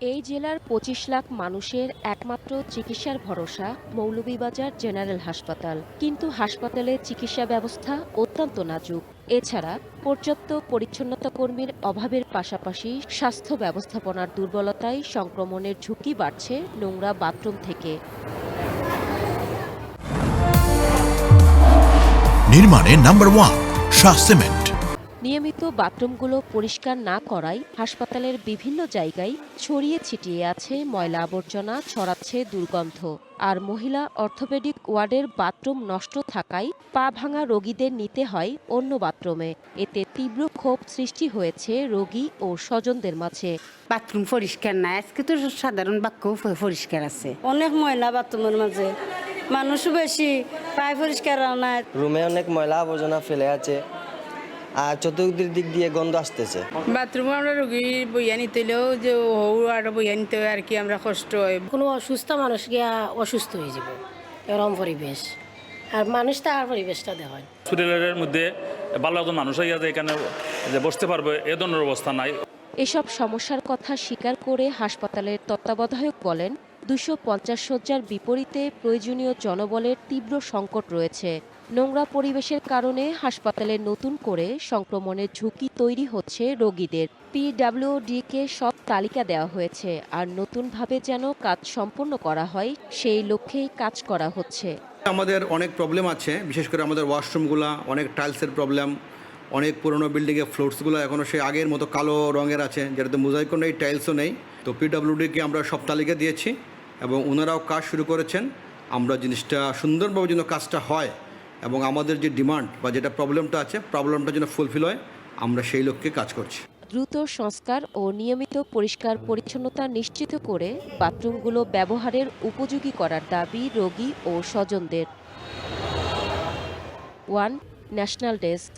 এই জেলার ২৫ লাখ মানুষের একমাত্র চিকিৎসার ভরসা মৌলভীবাজার জেনারেল হাসপাতাল। কিন্তু হাসপাতালে চিকিৎসা ব্যবস্থা অত্যন্ত নাজুক। এছাড়া পর্যাপ্ত পরিচ্ছন্নতা কর্মীর অভাবের পাশাপাশি স্বাস্থ্য ব্যবস্থাপনার দুর্বলতায় সংক্রমণের ঝুঁকি বাড়ছে নোংরা বাথরুম থেকে। নির্মাণে নাম্বার 1 শাহ সিমেন্ট। নিয়মিত বাথরুমগুলো পরিষ্কার না করায় হাসপাতালের বিভিন্ন জায়গায় ছড়িয়ে ছিটিয়ে আছে ময়লা আবর্জনা, ছড়াচ্ছে দুর্গন্ধ। আর মহিলা অর্থোপেডিক ওয়ার্ডের বাথরুম নষ্ট থাকায় পা ভাঙা রোগীদের নিতে হয় অন্য বাথরুমে। এতে তীব্র ক্ষোভ সৃষ্টি হয়েছে রোগী ও স্বজনদের মাঝে। বাথরুম পরিষ্কার না, আজকে তো সাধারণ বাক্য পরিষ্কার আছে। অনেক ময়লা বাথরুমের মাঝে, মানুষও বেশি, পায় পরিষ্কার না। রুমে অনেক ময়লা আবর্জনা ফেলে আছে আর চতুর্দিক দিয়ে গন্ধ আসতেছে। বাথরুমে আমরা রোগী বইয়া নিতে হলেও যে আর বইয়া নিতে হয় আর কি, আমরা কষ্ট হয়। কোনো অসুস্থ মানুষ গিয়া অসুস্থ হয়ে যাব, এরকম পরিবেশ। আর মানুষ তার পরিবেশটা দেওয়া হয় হসপিটালের মধ্যে ভালো একজন মানুষ হইয়া যে এখানে যে বসতে পারবে এ ধরনের অবস্থা নাই। এসব সমস্যার কথা স্বীকার করে হাসপাতালের তত্ত্বাবধায়ক বলেন, ২৫০ শয্যার বিপরীতে প্রয়োজনীয় জনবলের তীব্র সংকট রয়েছে। নোংরা পরিবেশের কারণে হাসপাতালে নতুন করে সংক্রমণের ঝুঁকি তৈরি হচ্ছে রোগীদের। পিডব্লিউডিকে সব তালিকা দেওয়া হয়েছে, আর নতুনভাবে যেন কাজ সম্পন্ন করা হয় সেই লক্ষ্যেই কাজ করা হচ্ছে। আমাদের অনেক প্রবলেম আছে, বিশেষ করে আমাদের ওয়াশরুমগুলো অনেক টাইলসের প্রবলেম, অনেক পুরনো বিল্ডিংয়ের ফ্লোরসগুলো এখনও সেই আগের মতো কালো রঙের আছে, যেটাতে মোজাইকও নেই, টাইলসও নেই। তো পিডব্লিউডিকে আমরা সব তালিকা দিয়েছি এবং ওনারাও কাজ শুরু করেছেন। আমরা জিনিসটা সুন্দরভাবে যেন কাজটা হয় এবং আমাদের যে ডিমান্ড বা যেটা প্রবলেমটা আছে, প্রবলেমটা যেন ফুলফিল হয়, আমরা সেই লক্ষ্যে কাজ করছি। দ্রুত সংস্কার ও নিয়মিত পরিষ্কার পরিচ্ছন্নতা নিশ্চিত করে বাথরুমগুলো ব্যবহারের উপযোগী করার দাবি রোগী ও স্বজনদের। One national desk.